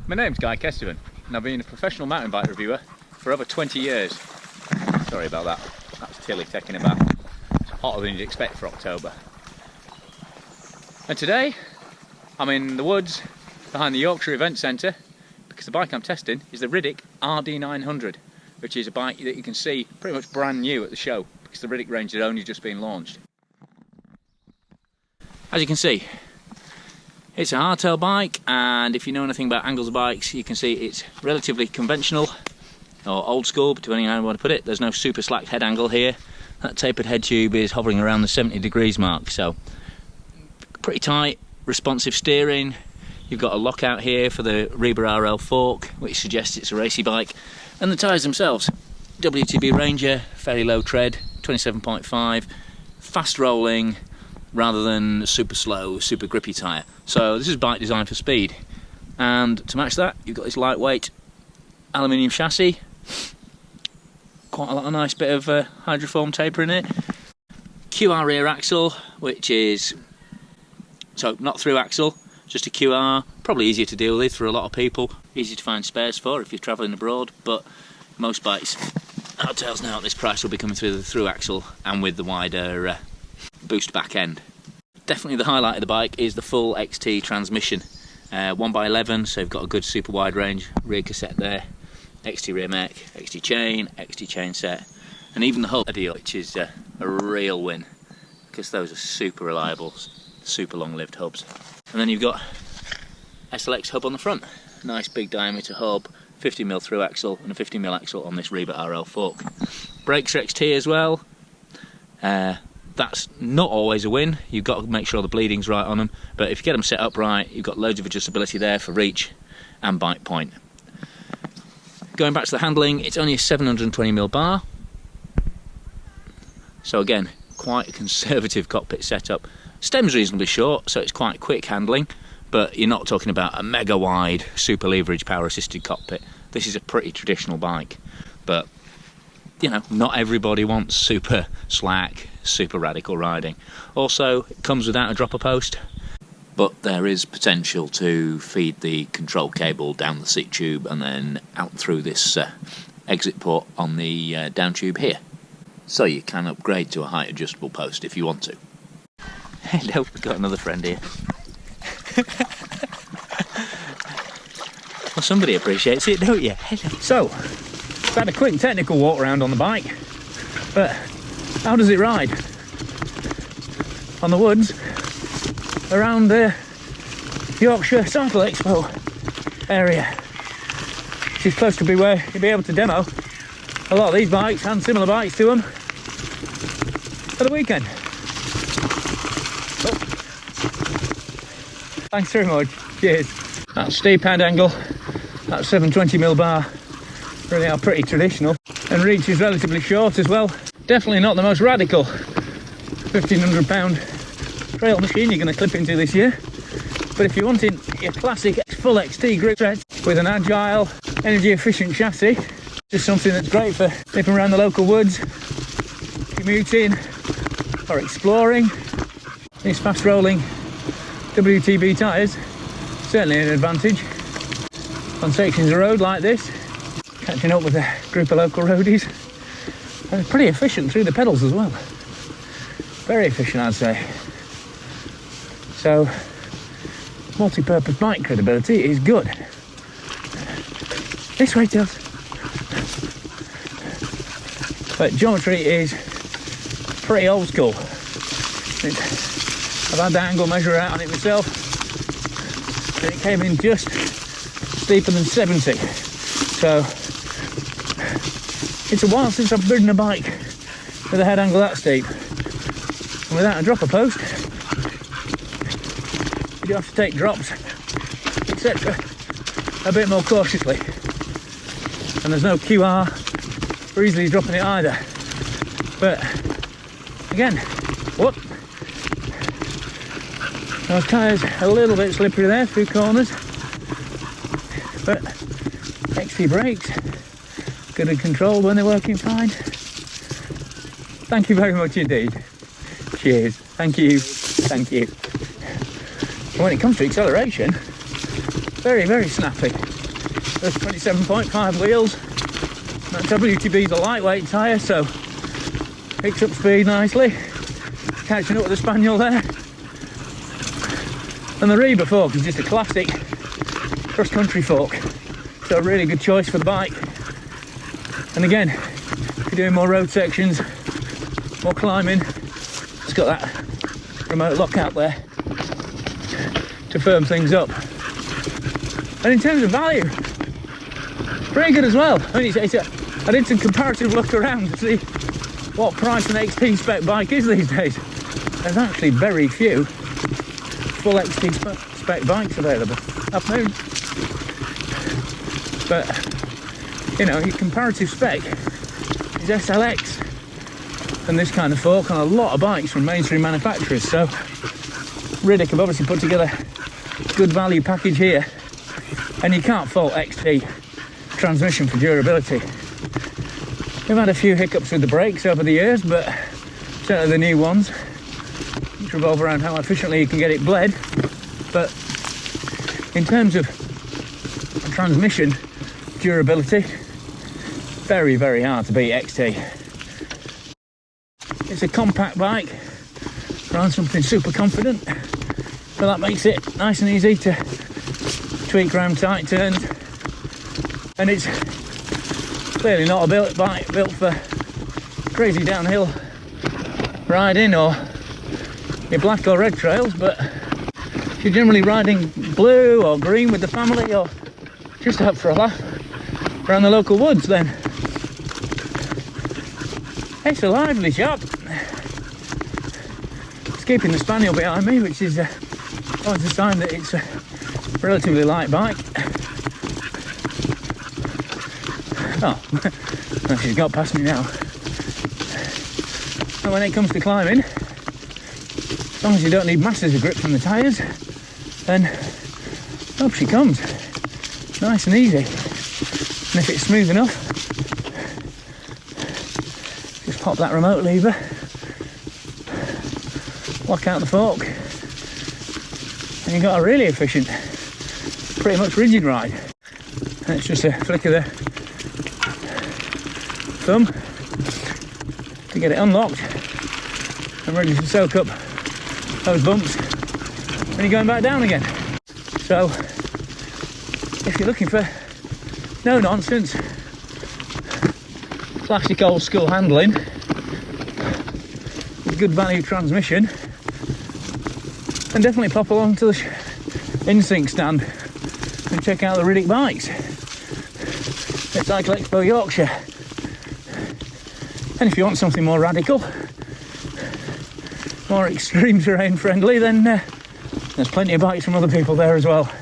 My name's GuyKesTV and I've been a professional mountain bike reviewer for over 20 years. Sorry about that, that's Tilly taking a bath. It's hotter than you'd expect for October. And today I'm in the woods behind the Yorkshire Event Centre because the bike I'm testing is the Riddick RD900, which is a bike that you can see pretty much brand new at the show because the Riddick range had only just been launched. As you can see, it's a hardtail bike, and if you know anything about angles of bikes, you can see it's relatively conventional, or old school, depending on how you want to put it. There's no super slack head angle here. That tapered head tube is hovering around the 70 degrees mark, so pretty tight, responsive steering. You've got a lockout here for the Reba RL fork, which suggests it's a racy bike. And the tyres themselves, WTB Ranger, fairly low tread, 27.5, fast rolling, rather than super slow, super grippy tyre. So this is a bike designed for speed. And to match that, you've got this lightweight aluminium chassis. Quite a nice bit of hydroform taper in it. QR rear axle, which is, so not through axle, just a QR. Probably easier to deal with for a lot of people. Easy to find spares for if you're travelling abroad, but most bikes, hardtails now at this price, will be coming through the through axle and with the wider boost back end. Definitely the highlight of the bike is the full XT transmission. 1x11, so you've got a good super wide range rear cassette there. XT rear mech, XT chain set, and even the hub, which is a real win because those are super reliable, super long-lived hubs. And then you've got SLX hub on the front. Nice big diameter hub, 50mm through axle, and a 50mm axle on this Reba RL fork. Brakes are XT as well. That's not always a win. You've got to make sure the bleeding's right on them, but if you get them set up right, you've got loads of adjustability there for reach and bite point. Going back to the handling, it's only a 720mm bar, so again, quite a conservative cockpit setup. Stem's reasonably short, so it's quite quick handling, but you're not talking about a mega wide super leverage power assisted cockpit. This is a pretty traditional bike, but you know, not everybody wants super slack, super radical riding. Also, it comes without a dropper post, but there is potential to feed the control cable down the seat tube and then out through this exit port on the down tube here. So you can upgrade to a height adjustable post if you want to. Hello, we've got another friend here. Well, somebody appreciates it, don't you? Hello. So, I've had a quick technical walk around on the bike, but how does it ride? On the woods around the Yorkshire Cycle Expo area, which is close to be where you'll be able to demo a lot of these bikes and similar bikes to them for the weekend. Oh. Thanks very much, cheers. That steep head angle, that 720mm bar, really are pretty traditional, and reach is relatively short as well. Definitely not the most radical £1,500 trail machine you're going to clip into this year, but if you're wanting your classic full XT grip set with an agile, energy efficient chassis, just something that's great for nipping around the local woods, commuting or exploring, these fast rolling WTB tyres certainly an advantage on sections of road like this, catching up with a group of local roadies. And it's pretty efficient through the pedals as well. Very efficient, I'd say. So, multi-purpose bike credibility is good. This way, Tils. But geometry is pretty old school. I've had the angle measure out on it myself, and it came in just steeper than 70. So, it's a while since I've ridden a bike with a head angle that steep and without a dropper post. You do have to take drops, etc., a bit more cautiously, and there's no QR for easily dropping it either. But again, what? Those tyres a little bit slippery there through corners, but XT brakes, good and controlled when they're working fine. Thank you very much indeed. Cheers. Thank you. Thank you. And when it comes to acceleration, Very, very snappy. There's 27.5 wheels. That WTB is a lightweight tyre, so picks up speed nicely. Catching up with the Spaniel there. And the Reba fork is just a classic cross-country fork. So a really good choice for the bike. And again, if you're doing more road sections, more climbing, it's got that remote lockout there to firm things up. And in terms of value, pretty good as well. I mean, I did some comparative look around to see what price an XT spec bike is these days. There's actually very few full XT spec bikes available. I've known. But, you know, your comparative spec is SLX and this kind of fork on a lot of bikes from mainstream manufacturers. So Riddick have obviously put together a good value package here, and you can't fault XT transmission for durability. We've had a few hiccups with the brakes over the years, but certainly the new ones, which revolve around how efficiently you can get it bled. But in terms of transmission durability, very, very hard to beat XT. It's a compact bike, run something super confident, so that makes it nice and easy to tweak around tight turns. And it's clearly not a bike built for crazy downhill riding or your black or red trails, but if you're generally riding blue or green with the family, or just out for a laugh around the local woods, then it's a lively shop. It's keeping the Spaniel behind me, which is always a sign that it's a relatively light bike. Oh, well, she's got past me now. And when it comes to climbing, as long as you don't need masses of grip from the tyres, then up she comes. Nice and easy. And if it's smooth enough, just pop that remote lever, lock out the fork, and you've got a really efficient, pretty much rigid ride. And it's just a flick of the thumb to get it unlocked and ready to soak up those bumps when you're going back down again. So if you're looking for no nonsense, classic old school handling with good value transmission, then definitely pop along to the Instinct stand and check out the Riddick bikes at Cycle Expo Yorkshire. And if you want something more radical, more extreme terrain friendly, then there's plenty of bikes from other people there as well.